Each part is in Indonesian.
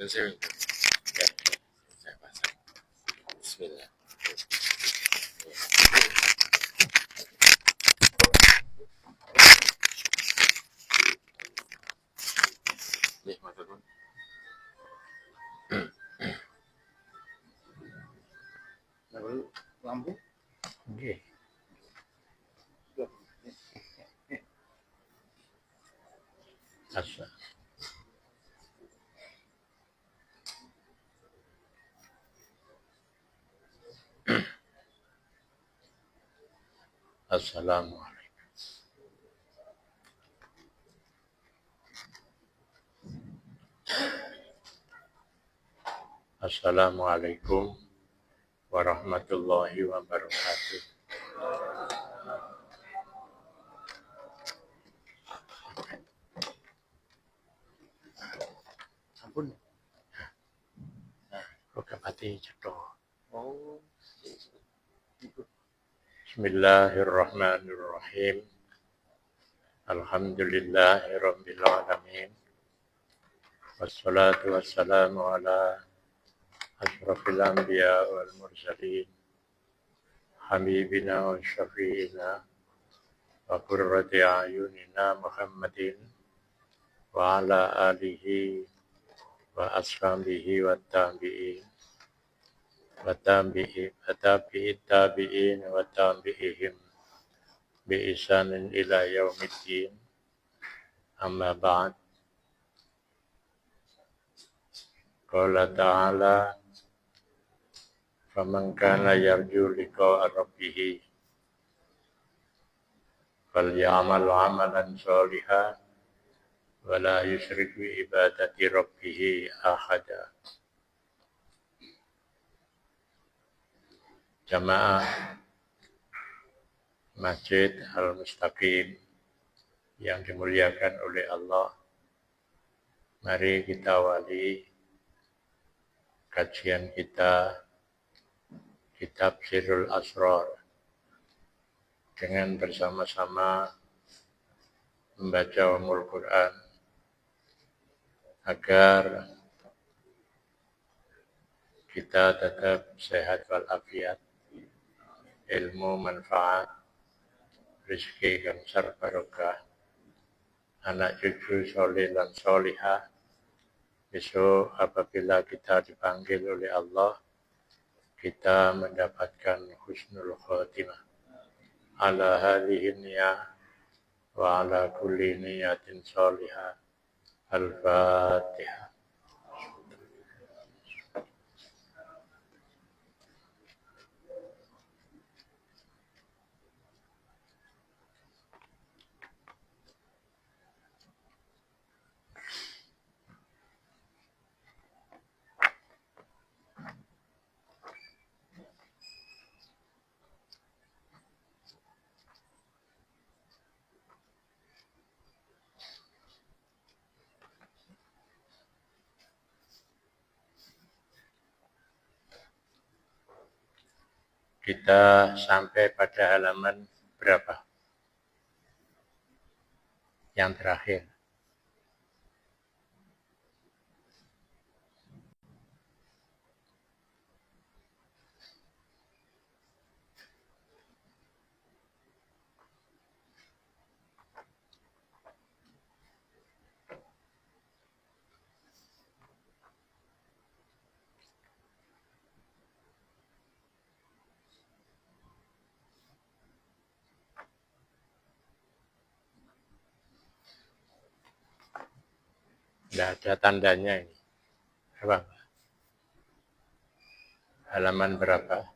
saya minta. Ya, saya pasang. Bismillah. Nih, maturun. Lampu. Nggih. Asa. Assalamualaikum. Assalamualaikum warahmatullahi wabarakatuh. Ampun. Kok pati cetok. Oh. Bismillahirrahmanirrahim. Alhamdulillahirabbil alamin. Wassalatu wassalamu ala asyrafil anbiya wal mursalin. Habibina wa syafi'ina wa qurrati a'yunina Muhammadin wa ala alihi wa ashabihi wa tabi'in wa tabi'in wa tabi'ihim bi ihsanin ila yaumiddin. Amma ba'd. Qala ta'ala faman kana yarju liqa'a rabbih falyamal 'amalan sholihan wa la yusyrik bi ibadati rabbih ahada. Jamaah Masjid Al-Mustaqim yang dimuliakan oleh Allah, mari kita awali kajian kita kitab Sirrul Asrar dengan bersama-sama membaca Ummul Quran agar kita tetap sehat walafiat, ilmu manfaat, rezeki gamsar barokah, anak cucu soleh dan solihah. Besok apabila kita dipanggil oleh Allah, kita mendapatkan husnul khotimah. Ala hadhihi niyah wa ala kulli niyatin solihah. Al-Fatihah. Kita sampai pada halaman berapa? Yang terakhir. Tidak ada tandanya ini. Apa? Halaman berapa?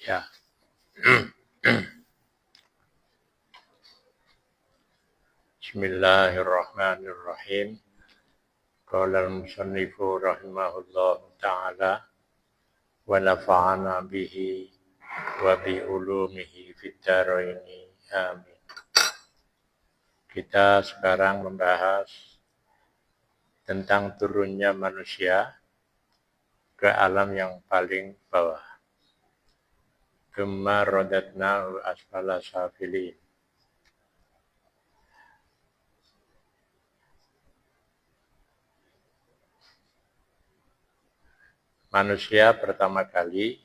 Ya. Bismillahirrahmanirrahim. Qala al-musannifu rahimahullahu ta'ala wa nafa'ana bihi wa bi ulumihi fid dharaini. Amin. Kita sekarang membahas tentang turunnya manusia ke alam yang paling bawah. Tsumma radatnahu asfala safilin. Manusia pertama kali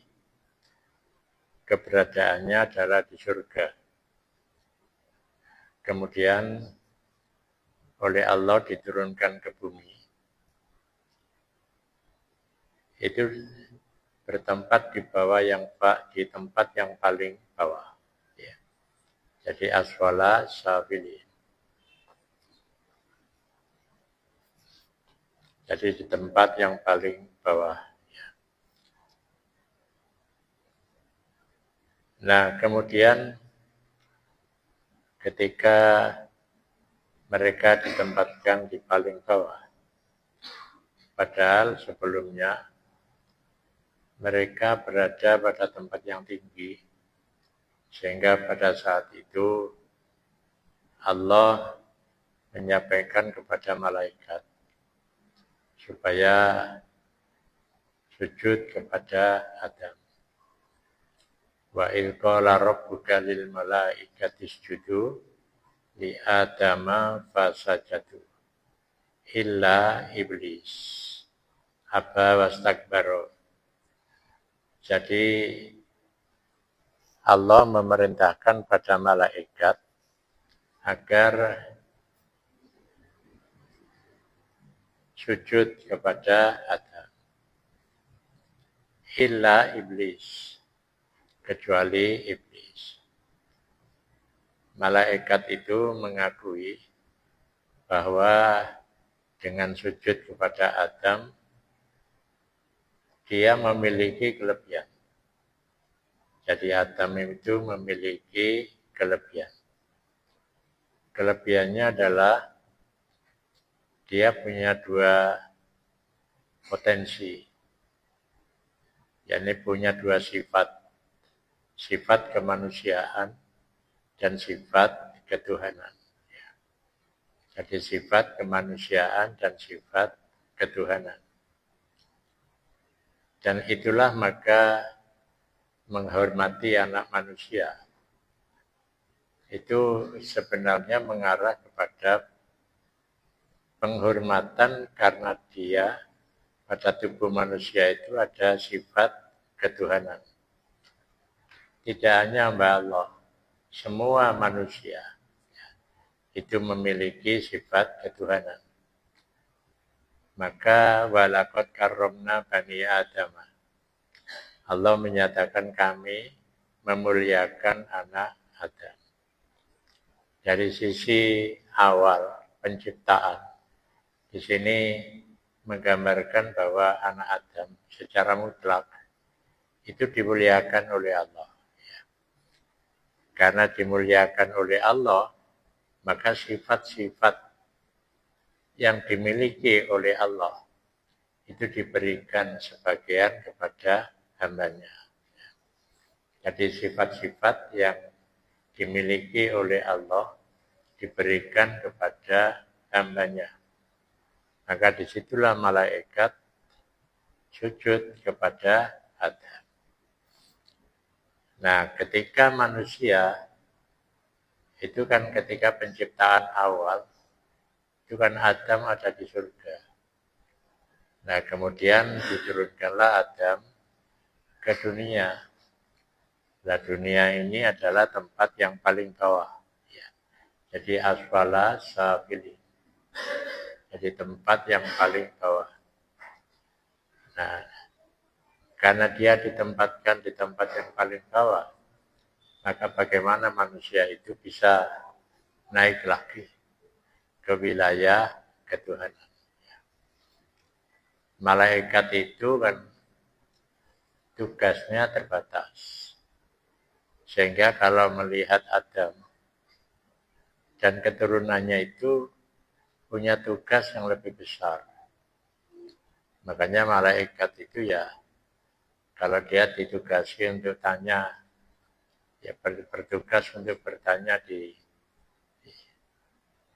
keberadaannya adalah di surga. Kemudian oleh Allah diturunkan ke bumi. Itu bertempat di bawah di tempat yang paling bawah. Ya. Jadi asfala safilin. Jadi di tempat yang paling bawah. Ya. Nah, kemudian ketika mereka ditempatkan di paling bawah, padahal sebelumnya mereka berada pada tempat yang tinggi, sehingga pada saat itu Allah menyampaikan kepada malaikat supaya sujud kepada Adam. Wa idh qala rabbuka lil malaikati isjudu li Adama fasajadu illa iblis aba wastakbara. Jadi Allah memerintahkan pada malaikat agar sujud kepada Adam. Illa iblis, kecuali iblis. Malaikat itu mengakui bahwa dengan sujud kepada Adam, dia memiliki kelebihan. Jadi Adam itu memiliki kelebihan. Kelebihannya adalah dia punya dua potensi. Yakni punya dua sifat. Sifat kemanusiaan dan sifat ketuhanan. Jadi sifat kemanusiaan dan sifat ketuhanan. Dan itulah maka menghormati anak manusia itu sebenarnya mengarah kepada penghormatan karena dia pada tubuh manusia itu ada sifat ketuhanan. Tidak hanya hamba Allah, semua manusia itu memiliki sifat ketuhanan. Maka walaqad karramna bani Adam. Allah menyatakan kami memuliakan anak Adam. Dari sisi awal penciptaan, di sini menggambarkan bahwa anak Adam secara mutlak itu dimuliakan oleh Allah. Karena dimuliakan oleh Allah, maka sifat-sifat yang dimiliki oleh Allah itu diberikan sebagian kepada hambanya. Jadi sifat-sifat yang dimiliki oleh Allah diberikan kepada hambanya. Maka disitulah malaikat sujud kepada Adam. Nah, ketika manusia itu kan ketika penciptaan awal, itu kan Adam ada di surga. Nah, kemudian diturunkanlah Adam ke dunia. Nah, dunia ini adalah tempat yang paling bawah. Ya. Jadi asfala safilin. Jadi tempat yang paling bawah. Nah, karena dia ditempatkan di tempat yang paling bawah, maka bagaimana manusia itu bisa naik lagi ke wilayah ketuhanan. Malaikat itu kan tugasnya terbatas. Sehingga kalau melihat Adam dan keturunannya itu punya tugas yang lebih besar. Makanya malaikat itu ya, kalau dia ditugasi untuk tanya, ya bertugas untuk bertanya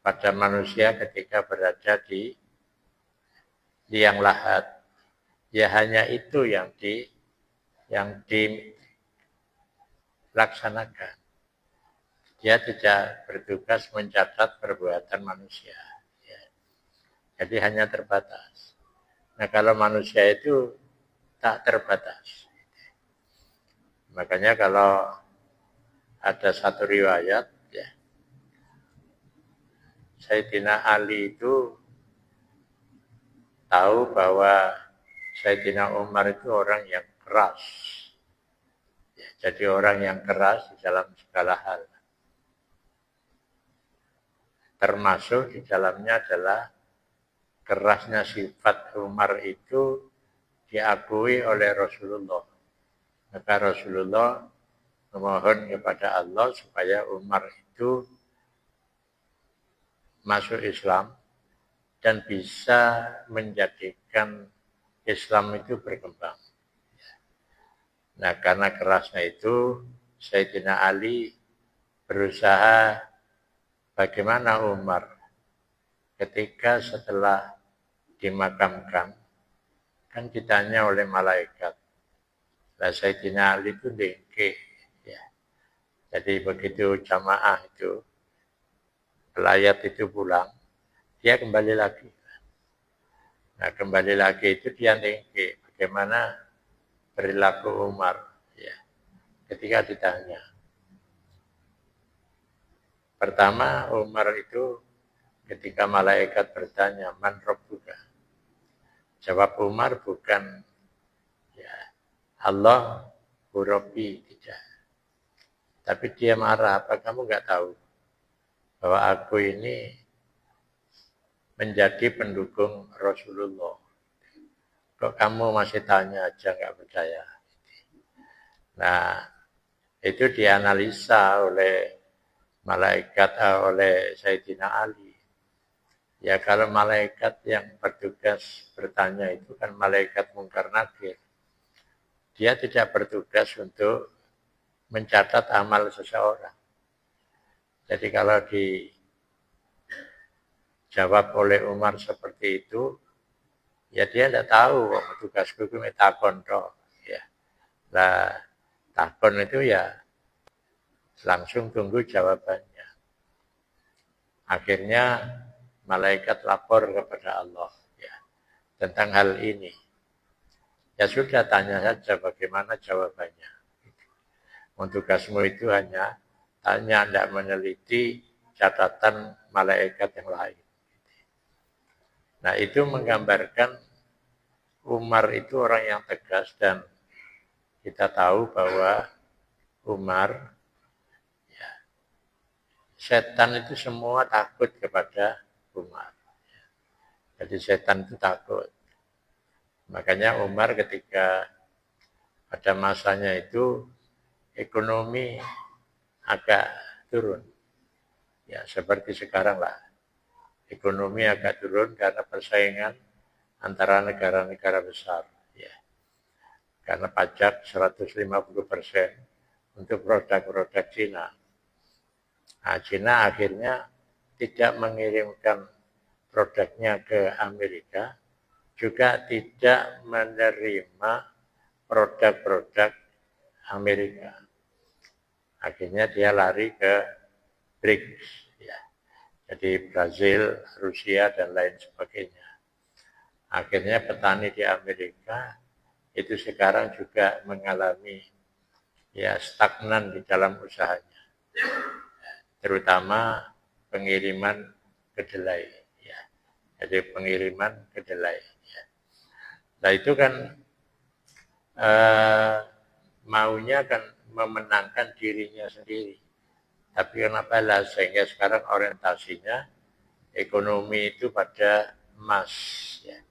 pada manusia ketika berada di liang lahat. Ya hanya itu yang dilaksanakan. Dia tidak bertugas mencatat perbuatan manusia. Ya. Jadi hanya terbatas. Nah kalau manusia itu tak terbatas. Makanya kalau ada satu riwayat, ya, Sayyidina Ali itu tahu bahwa Sayyidina Umar itu orang yang keras. Ya, jadi orang yang keras di dalam segala hal. Termasuk di dalamnya adalah kerasnya sifat Umar itu diakui oleh Rasulullah. Maka Rasulullah memohon kepada Allah supaya Umar itu masuk Islam dan bisa menjadikan Islam itu berkembang. Nah, karena kerasnya itu, Sayyidina Ali berusaha bagaimana Umar ketika setelah dimakamkan, kan ditanya oleh malaikat. Nah, Sayyidina Ali itu dengki. Ya. Jadi begitu jamaah itu, pelayat itu pulang, dia kembali lagi. Nah, kembali lagi itu dia dengki. Bagaimana perilaku Umar, ya, ketika ditanya. Pertama, Umar itu ketika malaikat bertanya, man rabbuka? Jawab Umar bukan, ya, Allah Rabbi, tidak. Tapi dia marah, apa kamu nggak tahu bahwa aku ini menjadi pendukung Rasulullah? Kok kamu masih tanya aja nggak percaya? Nah, itu dianalisa oleh malaikat, oleh Sayyidina Ali. Ya kalau malaikat yang bertugas bertanya itu kan malaikat Munkar Nakir. Dia tidak bertugas untuk mencatat amal seseorang. Jadi kalau dijawab oleh Umar seperti itu, ya dia tidak tahu tugasku itu takon toh. Ya. Nah, takon itu ya langsung tunggu jawabannya. Akhirnya malaikat lapor kepada Allah, ya, tentang hal ini. Ya sudah, tanya saja bagaimana jawabannya. Tugasmu itu hanya tanya, tidak meneliti catatan malaikat yang lain. Nah itu menggambarkan Umar itu orang yang tegas, dan kita tahu bahwa Umar, ya, setan itu semua takut kepada Umar. Jadi setan itu takut. Makanya Umar ketika pada masanya itu ekonomi agak turun. Ya seperti sekarang lah. Ekonomi agak turun karena persaingan antara negara-negara besar. Ya. Karena pajak 150% untuk produk-produk Cina. Nah, Cina akhirnya tidak mengirimkan produknya ke Amerika, juga tidak menerima produk-produk Amerika. Akhirnya dia lari ke BRICS, ya. Jadi Brazil, Rusia, dan lain sebagainya. Akhirnya petani di Amerika itu sekarang juga mengalami ya stagnan di dalam usahanya, terutama pengiriman kedelai. Ya. Jadi pengiriman kedelai. Ya. Nah itu kan maunya kan memenangkan dirinya sendiri. Tapi kenapa lah sehingga sekarang orientasinya ekonomi itu pada emas. Ya.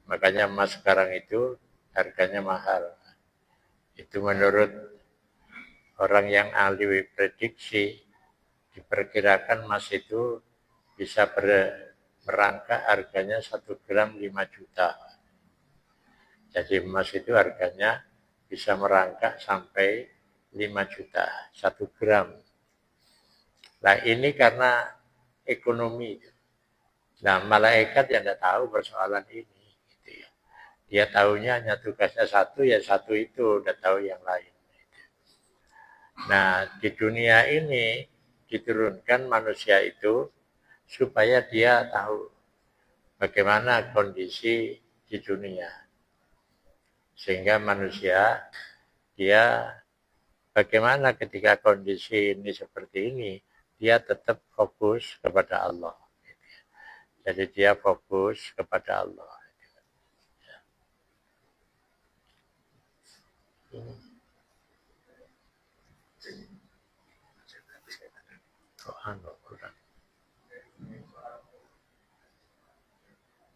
Makanya emas sekarang itu harganya mahal. Itu menurut orang yang ahli prediksi diperkirakan emas itu bisa merangkak harganya 1 gram 5 juta. Jadi emas itu harganya bisa merangkak sampai 5 juta 1 gram. Nah ini karena ekonomi. Nah malaikat yang tidak tahu persoalan ini. Gitu ya. Dia tahunya hanya tugasnya satu, ya satu itu, udah tahu yang lain. Nah di dunia ini diturunkan manusia itu supaya dia tahu bagaimana kondisi di dunia. Sehingga manusia, dia bagaimana ketika kondisi ini seperti ini, dia tetap fokus kepada Allah. Jadi dia fokus kepada Allah.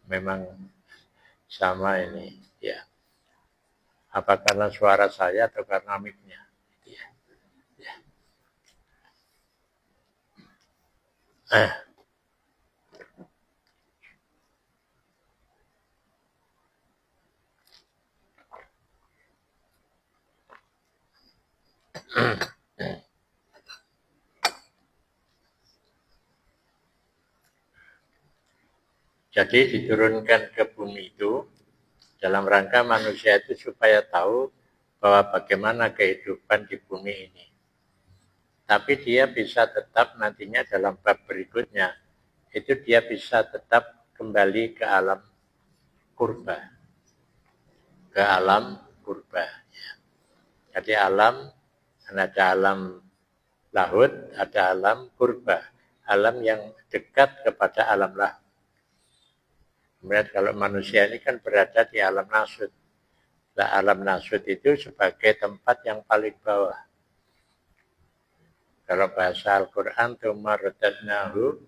Memang sama ini, ya. Apa karena suara saya atau karena mic-nya? Ya. Ya. Jadi diturunkan ke bumi itu dalam rangka manusia itu supaya tahu bahwa bagaimana kehidupan di bumi ini. Tapi dia bisa tetap nantinya dalam bab berikutnya, itu dia bisa tetap kembali ke alam purba. Ke alam purba. Ya. Jadi ada alam lahut, ada alam purba. Alam yang dekat kepada alam lahut. Kemudian kalau manusia ini kan berada di alam nasut. Nah, alam nasut itu sebagai tempat yang paling bawah. Kalau bahasa Al-Quran, tumaradadnahu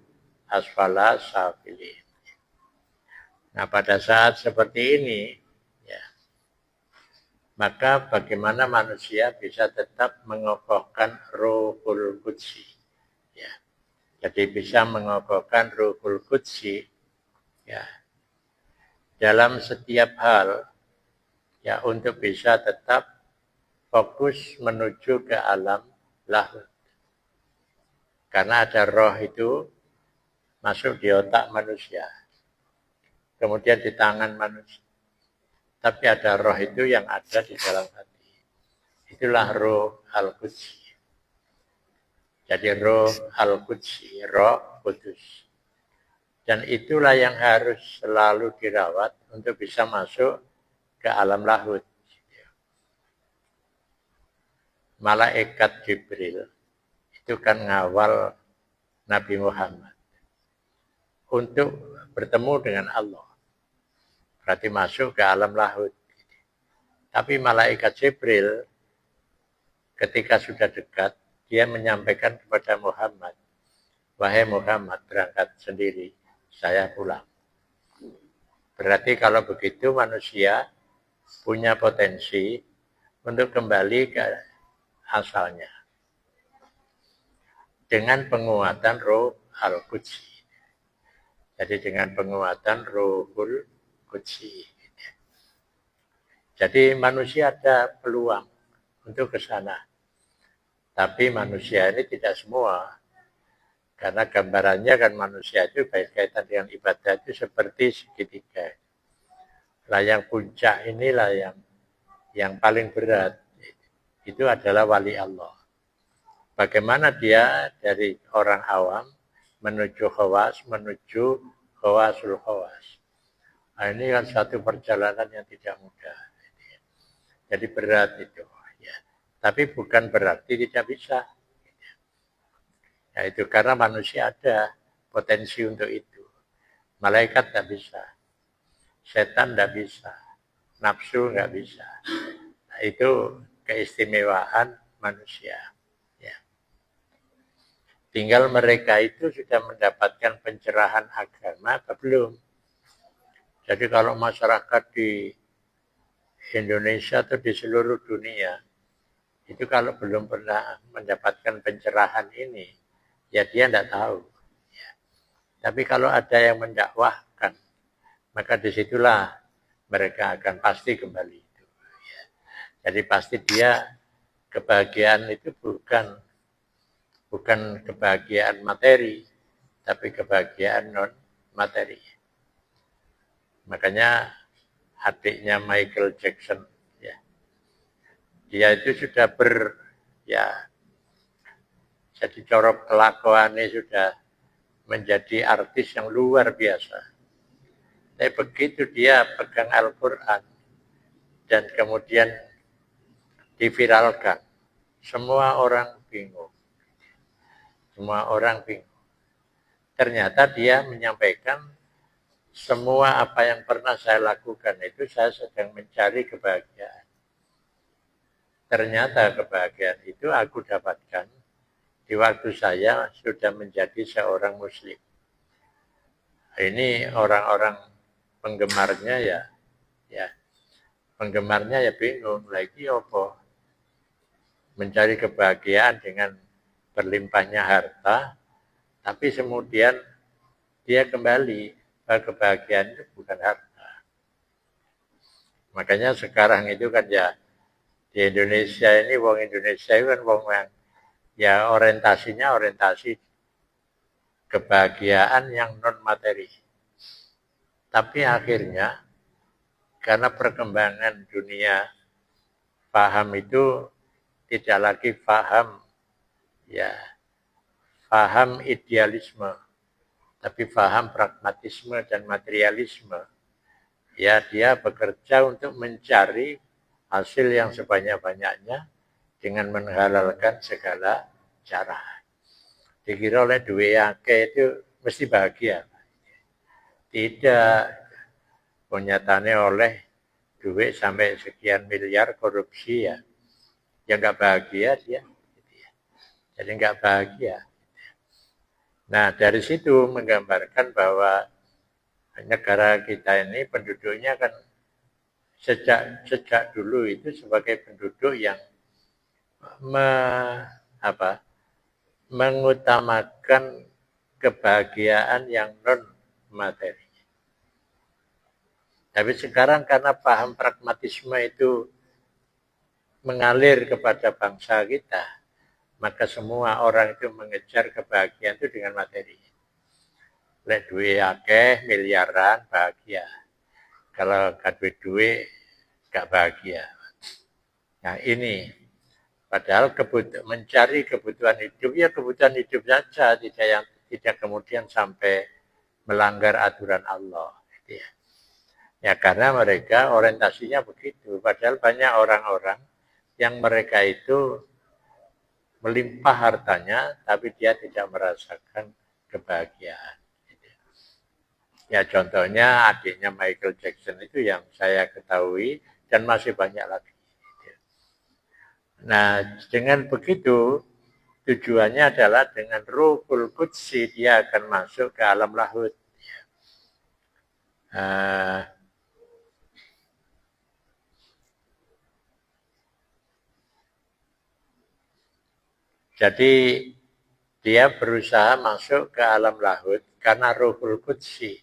asfala safilin. Nah, pada saat seperti ini, ya, maka bagaimana manusia bisa tetap mengokohkan Ruhul Qudsi. Ya. Jadi bisa mengokohkan Ruhul Qudsi, ya, dalam setiap hal, ya, untuk bisa tetap fokus menuju ke alam lahut. Karena ada roh itu masuk di otak manusia. Kemudian di tangan manusia. Tapi ada roh itu yang ada di dalam hati. Itulah roh Al-Qudsi. Jadi roh Al-Qudsi, roh kudus. Dan itulah yang harus selalu dirawat untuk bisa masuk ke alam lahut. Malaikat Jibril itu kan ngawal Nabi Muhammad untuk bertemu dengan Allah. Berarti masuk ke alam lahut. Tapi malaikat Jibril ketika sudah dekat, dia menyampaikan kepada Muhammad, wahai Muhammad, berangkat sendiri, saya pulang. Berarti kalau begitu manusia punya potensi untuk kembali ke asalnya. Dengan penguatan roh Al-Qudsi. Jadi dengan penguatan Ruhul Qudsi. Jadi manusia ada peluang untuk ke sana. Tapi manusia ini tidak semua. Karena gambarannya kan manusia itu berkaitan dengan ibadah itu seperti segitiga. Lah yang puncak inilah yang paling berat. Itu adalah wali Allah. Bagaimana dia dari orang awam menuju khawas, menuju khawasul khawas. Nah, ini kan satu perjalanan yang tidak mudah. Jadi berat itu. Ya. Tapi bukan berarti tidak bisa. Ya, itu karena manusia ada potensi untuk itu. Malaikat tidak bisa. Setan tidak bisa. Nafsu nggak bisa. Nah, itu keistimewaan manusia. Ya. Tinggal mereka itu sudah mendapatkan pencerahan agama atau belum. Jadi kalau masyarakat di Indonesia atau di seluruh dunia Itu kalau belum pernah mendapatkan pencerahan ini, ya dia tidak tahu. Ya. Tapi kalau ada yang mendakwahkan, maka disitulah mereka akan pasti kembali. Ya. Jadi pasti dia kebahagiaan itu bukan kebahagiaan materi, tapi kebahagiaan non materi. Makanya adiknya Michael Jackson, ya, dia itu sudah jadi corok kelakuannya sudah menjadi artis yang luar biasa. Tapi begitu dia pegang Al-Quran dan kemudian diviralkan, semua orang bingung. Semua orang bingung. Ternyata dia menyampaikan semua apa yang pernah saya lakukan itu saya sedang mencari kebahagiaan. Ternyata kebahagiaan itu aku dapatkan di waktu saya sudah menjadi seorang muslim. Ini orang-orang penggemarnya ya penggemarnya ya bingung lagi apa mencari kebahagiaan dengan berlimpahnya harta, tapi kemudian dia kembali kebahagiaan itu bukan harta. Makanya sekarang itu kan ya di Indonesia ini, wong Indonesia itu kan wong yang ya orientasinya orientasi kebahagiaan yang non materi. Tapi akhirnya karena perkembangan dunia paham itu tidak lagi paham idealisme, tapi paham pragmatisme dan materialisme. Ya, dia bekerja untuk mencari hasil yang sebanyak-banyaknya dengan menghalalkan segala cara. Dikira oleh duit akeh itu mesti bahagia. Tidak. Nyatanya oleh duit sampai sekian miliar korupsi ya nggak bahagia dia. Jadi nggak bahagia. Nah, dari situ menggambarkan bahwa negara kita ini penduduknya kan sejak dulu itu sebagai penduduk yang mengutamakan kebahagiaan yang non materi. Tapi sekarang karena paham pragmatisme itu mengalir kepada bangsa kita, maka semua orang itu mengejar kebahagiaan itu dengan materi. Lek duit akeh miliaran bahagia. Kalau gak duit gak bahagia. Nah ini padahal mencari kebutuhan hidup ya kebutuhan hidup saja, tidak kemudian sampai melanggar aturan Allah. Ya karena mereka orientasinya begitu. Padahal banyak orang-orang yang mereka itu melimpah hartanya, tapi dia tidak merasakan kebahagiaan. Ya contohnya adiknya Michael Jackson itu yang saya ketahui dan masih banyak lagi. Nah dengan begitu tujuannya adalah dengan Ruhul Qudsi dia akan masuk ke alam lahut. Jadi dia berusaha masuk ke alam lahut karena Ruhul Qudsi.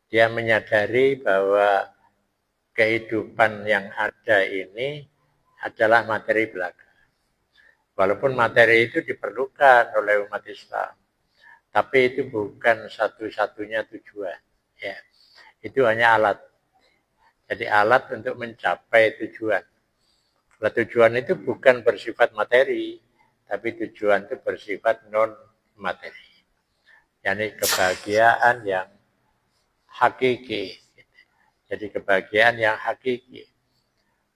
Dia menyadari bahwa kehidupan yang ada ini adalah materi belaka. Walaupun materi itu diperlukan oleh umat Islam, tapi itu bukan satu-satunya tujuan. Ya, itu hanya alat. Jadi alat untuk mencapai tujuan. Nah, tujuan itu bukan bersifat materi, tapi tujuan itu bersifat non materi. Yani kebahagiaan yang hakiki. Jadi kebahagiaan yang hakiki.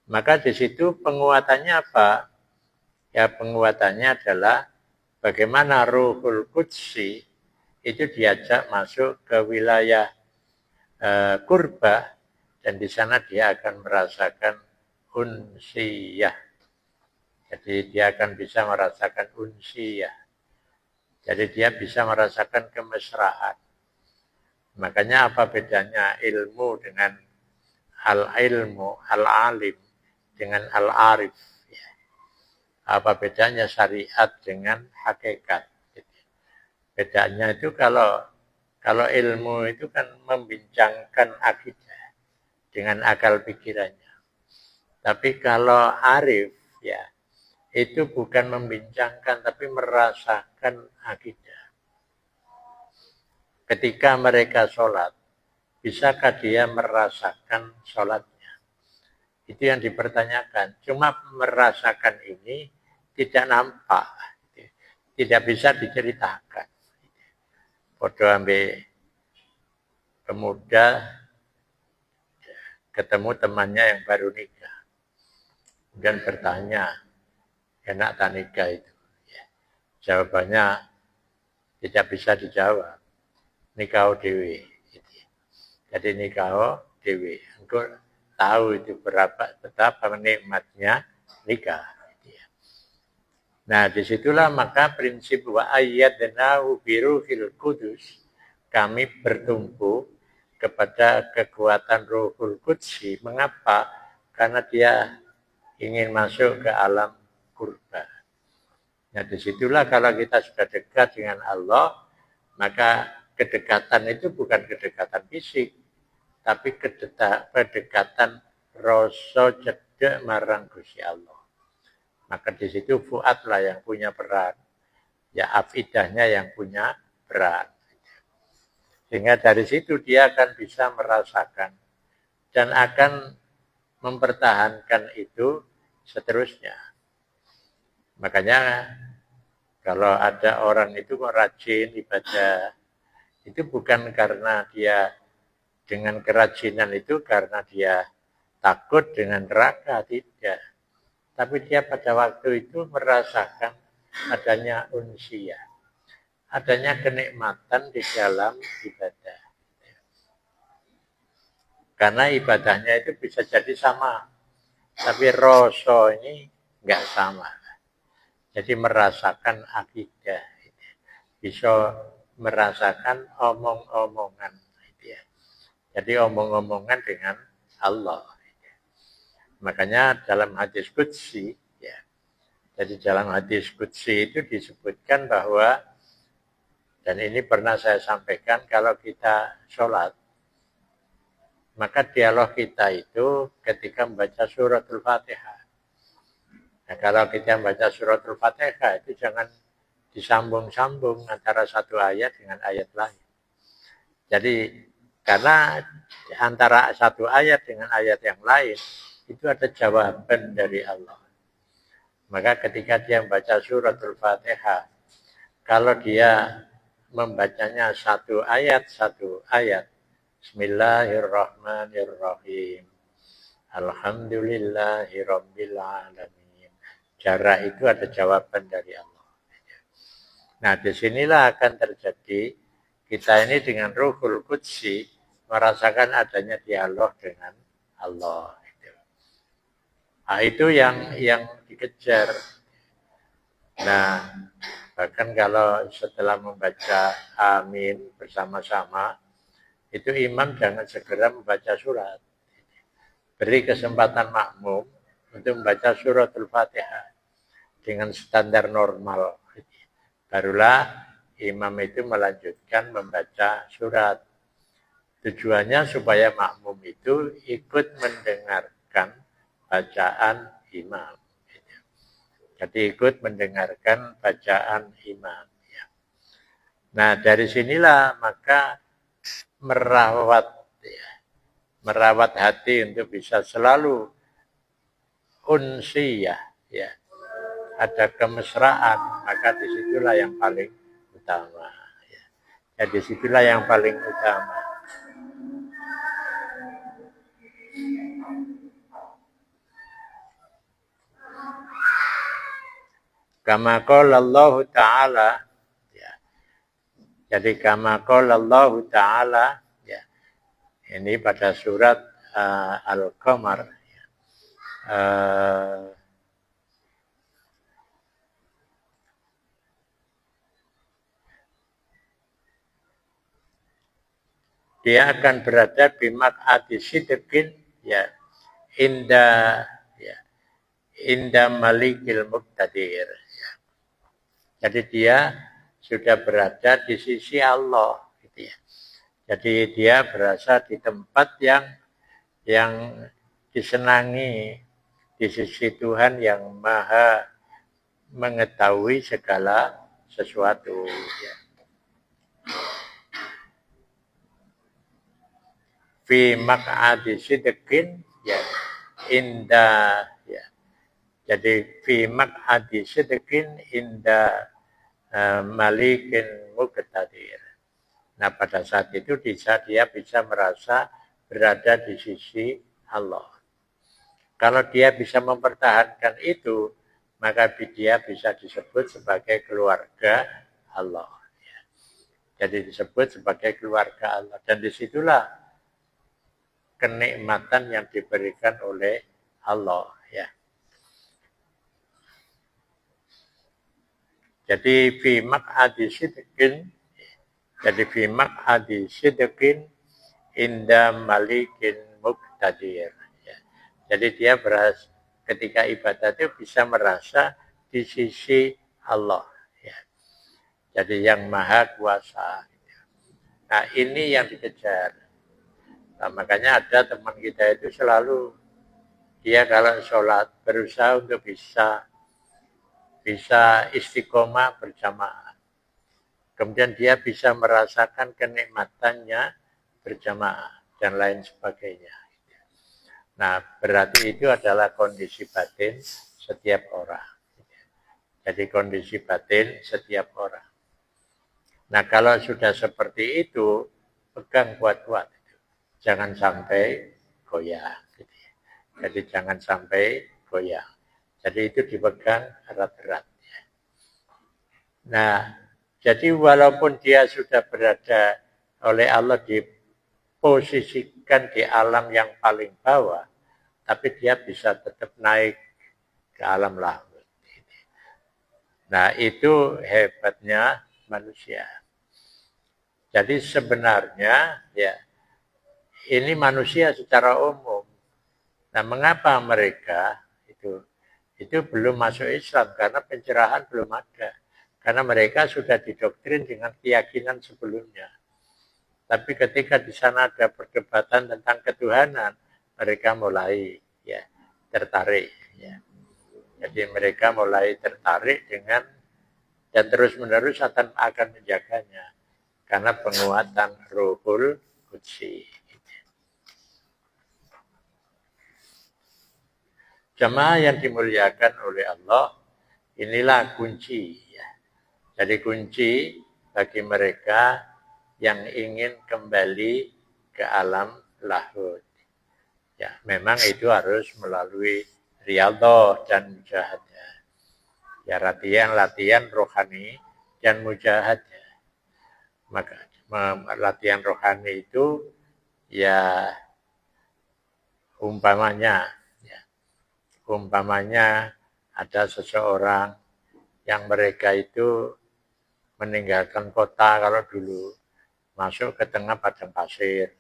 Maka di situ penguatannya apa? Ya penguatannya adalah bagaimana Ruhul Qudsi itu diajak masuk ke wilayah kurba dan di sana dia akan merasakan unsiyah. Jadi dia akan bisa merasakan unsiyah. Jadi dia bisa merasakan kemesraan. Makanya apa bedanya ilmu dengan al-ilmu, al-alim dengan al-arif. Apa bedanya syariat dengan hakikat? Bedanya itu kalau ilmu itu kan membincangkan akidah dengan akal pikirannya. Tapi kalau arif ya itu bukan membincangkan tapi merasakan akidah. Ketika mereka sholat, bisakah dia merasakan sholatnya? Itu yang dipertanyakan. Cuma merasakan ini tidak nampak, tidak bisa diceritakan. Podo ambil pemuda ketemu temannya yang baru nikah dan bertanya, enak tak nikah itu? Ya. Jawabannya tidak bisa dijawab. Nikah dewe. Jadi nikah dewe. Engkau tahu itu betapa nikmatnya nikah. Nah, disitulah maka prinsip wa ayyadnahu biruhil kudus. Kami bertumpu kepada kekuatan Ruhul Qudsi. Mengapa? Karena dia ingin masuk ke alam kurba. Nah, disitulah kalau kita sudah dekat dengan Allah, maka kedekatan itu bukan kedekatan fisik, tapi kedekatan rasa cedek marang Gusti Allah. Maka di situ fuad lah yang punya peran. Ya afidahnya yang punya peran. Sehingga dari situ dia akan bisa merasakan dan akan mempertahankan itu seterusnya. Makanya kalau ada orang itu kok rajin ibadah, itu bukan karena dia dengan kerajinan itu karena dia takut dengan neraka, tidak. Tapi dia pada waktu itu merasakan adanya unsiyah, adanya kenikmatan di dalam ibadah. Karena ibadahnya itu bisa jadi sama, tapi rasa ini enggak sama. Jadi merasakan akidah, bisa merasakan omong-omongan. Jadi omong-omongan dengan Allah. Makanya dalam hadis qudsi, ya. Jadi dalam hadis qudsi itu disebutkan bahwa, dan ini pernah saya sampaikan, kalau kita sholat, maka dialog kita itu ketika membaca suratul Fatihah. Nah, kalau kita membaca suratul Fatihah itu jangan disambung-sambung antara satu ayat dengan ayat lain. Jadi karena antara satu ayat dengan ayat yang lain itu ada jawaban dari Allah. Maka ketika dia membaca suratul Fatihah, kalau dia membacanya satu ayat, Bismillahirrahmanirrahim. Alhamdulillahirabbil alamin. Jarak itu ada jawaban dari Allah. Nah, disinilah akan terjadi kita ini dengan Ruhul Qudsi merasakan adanya dialog dengan Allah. Nah, itu yang dikejar. Nah, bahkan kalau setelah membaca amin bersama-sama, itu imam jangan segera membaca surat. Beri kesempatan makmum untuk membaca suratul Fatihah dengan standar normal. Barulah imam itu melanjutkan membaca surat. Tujuannya supaya makmum itu ikut mendengarkan bacaan imam. Jadi ikut mendengarkan bacaan imam. Nah, dari sinilah maka merawat hati untuk bisa selalu unsiyah, ya. Ada kemesraan, maka disitulah yang paling utama. Ya, disitulah yang paling utama. Kama qala Allah Ta'ala, ya. Jadi kama qala Allah Ta'ala, ya. Ini pada surat Al-Qamar, ya. Dia akan berada di maq'adi sidqin, ya, inda malikil muqtadir. Jadi dia sudah berada di sisi Allah, gitu ya. Jadi dia berasa di tempat yang disenangi, di sisi Tuhan yang maha mengetahui segala sesuatu. Ya. Fi maq'adi sidqin, ya, inda, ya. Jadi fi maq'adi sidqin inda malikin muqtadir. Nah pada saat itu dia bisa merasa berada di sisi Allah. Kalau dia bisa mempertahankan itu, maka dia bisa disebut sebagai keluarga Allah. Jadi disebut sebagai keluarga Allah. Dan disitulah kenikmatan yang diberikan oleh Allah. Ya. Jadi fi maq'adi sidqin, jadi fi maq'adi sidqin inda malikin muqtadir. Ya. Jadi dia ketika ibadah itu bisa merasa di sisi Allah. Ya. Jadi yang maha kuasa. Nah ini yang dikejar. Nah, makanya ada teman kita itu selalu dia kalau sholat berusaha untuk bisa istiqomah berjamaah. Kemudian dia bisa merasakan kenikmatannya berjamaah dan lain sebagainya. Nah, berarti itu adalah kondisi batin setiap orang. Jadi kondisi batin setiap orang. Nah, kalau sudah seperti itu, pegang kuat-kuat. Jangan sampai goyah. Jadi jangan sampai goyah. Jadi itu dipegang erat-erat. Nah, jadi walaupun dia sudah berada oleh Allah diposisikan di alam yang paling bawah, tapi dia bisa tetap naik ke alam lahir. Nah, itu hebatnya manusia. Jadi sebenarnya ya ini manusia secara umum. Nah, mengapa mereka itu belum masuk Islam? Karena pencerahan belum ada. Karena mereka sudah didoktrin dengan keyakinan sebelumnya. Tapi ketika di sana ada perdebatan tentang ketuhanan, mereka mulai ya tertarik. Ya. Jadi mereka mulai tertarik dengan dan terus-menerus akan menjaganya. Karena penguatan Ruhul Qudsi. Jemaah yang dimuliakan oleh Allah, inilah kunci. Ya. Jadi kunci bagi mereka yang ingin kembali ke alam lahud. Ya, memang itu harus melalui riyadhah dan mujahadah. Ya, latihan rohani dan mujahadah. Maka latihan rohani itu ya umpamanya ada seseorang yang mereka itu meninggalkan kota kalau dulu masuk ke tengah padang pasir.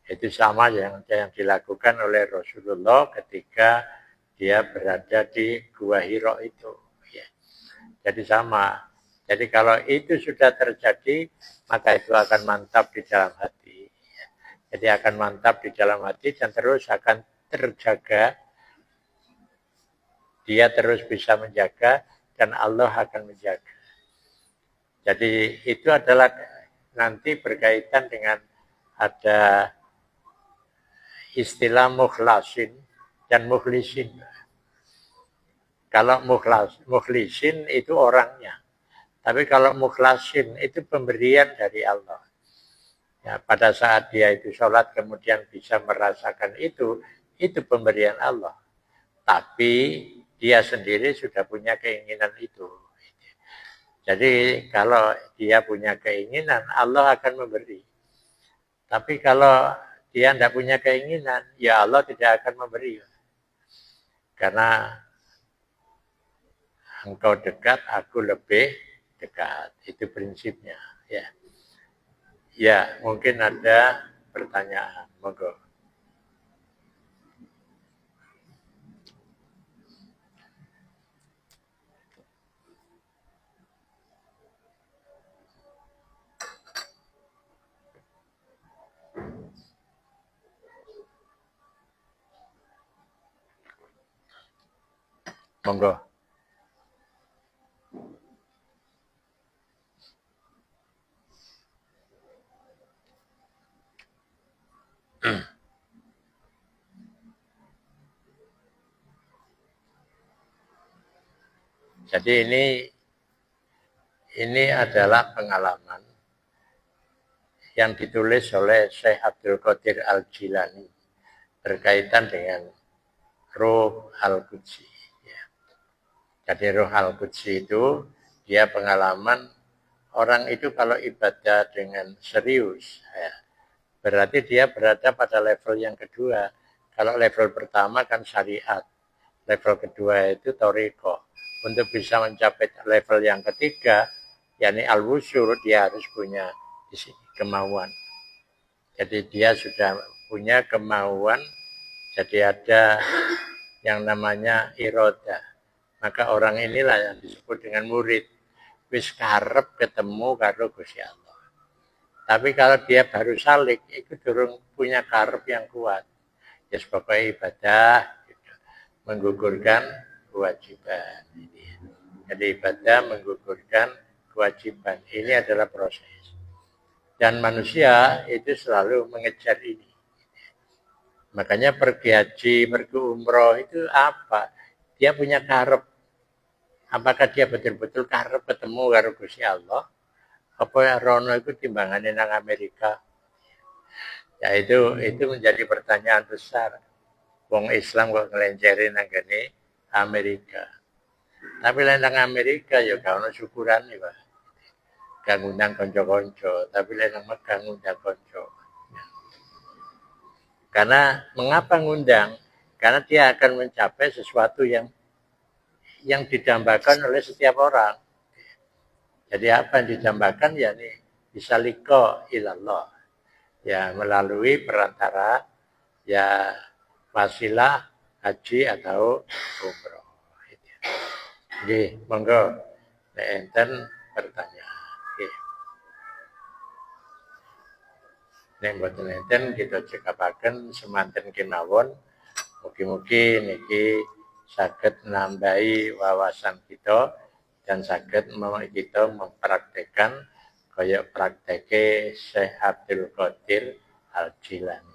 Itu sama yang dilakukan oleh Rasulullah ketika dia berada di Gua Hira itu. Ya. Jadi sama. Jadi kalau itu sudah terjadi, maka itu akan mantap di dalam hati. Ya. Jadi akan mantap di dalam hati dan terus akan terjaga. Dia terus bisa menjaga dan Allah akan menjaga. Jadi itu adalah nanti berkaitan dengan ada istilah mukhlasin dan mukhlisin. Kalau mukhlisin itu orangnya. Tapi kalau mukhlasin itu pemberian dari Allah. Ya, pada saat dia itu sholat kemudian bisa merasakan itu pemberian Allah. Tapi dia sendiri sudah punya keinginan itu. Jadi kalau dia punya keinginan, Allah akan memberi. Tapi kalau dia tidak punya keinginan, ya Allah tidak akan memberi. Karena engkau dekat, aku lebih dekat. Itu prinsipnya. Ya, ya mungkin ada pertanyaan. Monggo. Monggo. Jadi ini adalah pengalaman yang ditulis oleh Syekh Abdul Qadir Al-Jilani berkaitan dengan Ruh Al-Qudsi. Ya. Jadi Ruh Al-Qudsi itu dia pengalaman orang itu kalau ibadah dengan serius, ya, berarti dia berada pada level yang kedua. Kalau level pertama kan syariat, level kedua itu toriko. Untuk bisa mencapai level yang ketiga, yakni al-wusul, dia harus punya kemauan. Jadi dia sudah punya kemauan, jadi ada yang namanya iroda. Maka orang inilah yang disebut dengan murid. Wis karep ketemu karo Gusti Allah. Tapi kalau dia baru salik, itu durung punya karep yang kuat. Ya pokoknya ibadah, gitu. Menggugurkan kewajiban. Jadi ibadah menggugurkan kewajiban. Ini adalah proses. Dan manusia itu selalu mengejar ini. Makanya pergi haji, pergi umroh itu apa? Dia punya karep. Apakah dia betul-betul karep ketemu karo Gusti Allah? Apa rono itu timbangannya nang Amerika? Ya itu menjadi pertanyaan besar. Wong Islam kok ngelencerin nang kene Amerika. Tapi lain nang Amerika ya gak ono syukuran nih, Pak. Gak ngundang konco-konco, tapi lain nang Mekah ngundang konco. Karena mengapa ngundang? Karena dia akan mencapai sesuatu yang didambakan oleh setiap orang. Jadi apa yang didambakan? Ya nih bisa liko ilallah. Ya melalui perantara ya wasilah haji atau umroh. Jadi monggo enten pertanyaan. Nek mboten enten kita cekapaken semanten kemawon. Mugi-mugi niki saged nambahi wawasan kita dan saged kita mempraktekkan kaya prakteke Syekh Abdul Qadir Al-Jilani.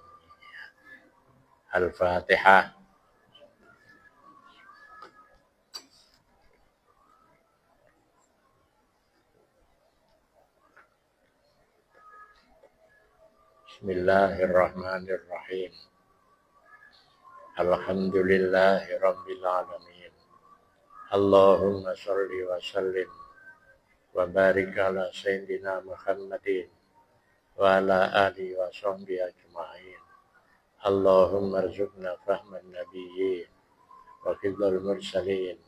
Al-Fatihah. Bismillahirrahmanirrahim. Alhamdulillahi rabbil alamin. Allahumma sholli wa sallim wa barik ala sayyidina Muhammadin wa ala alihi wa sahbihi ajma'in. Allahumma arzuqna fahman nabiyyin wa hifdzal mursalin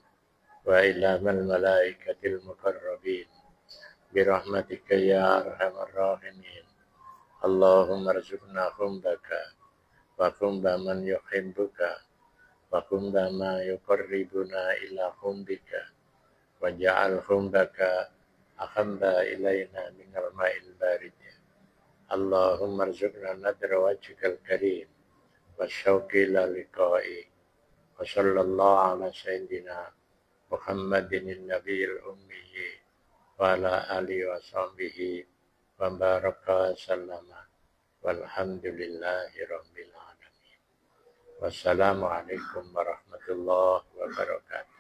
wa ilamal malaikatil muqarrabin bi rahmatika ya arhamar rahimin. Allahumma arzuqna humbaka wa humba man yuhibbuka wa humba ma yuqarribuna ila humbika wa ja'al humbaka ahabba ilaina minal ma'il barid. Allahumma arzuqna nadra wajhikal karim wa syauqi ila liqa'i wa sallallahu ala sayyidina Muhammadin nabiyil ummi wa ala alihi wa sahbihi wa baraka sallama walhamdulillahi rabbil alamin. Wassalamualaikum warahmatullahi wabarakatuh.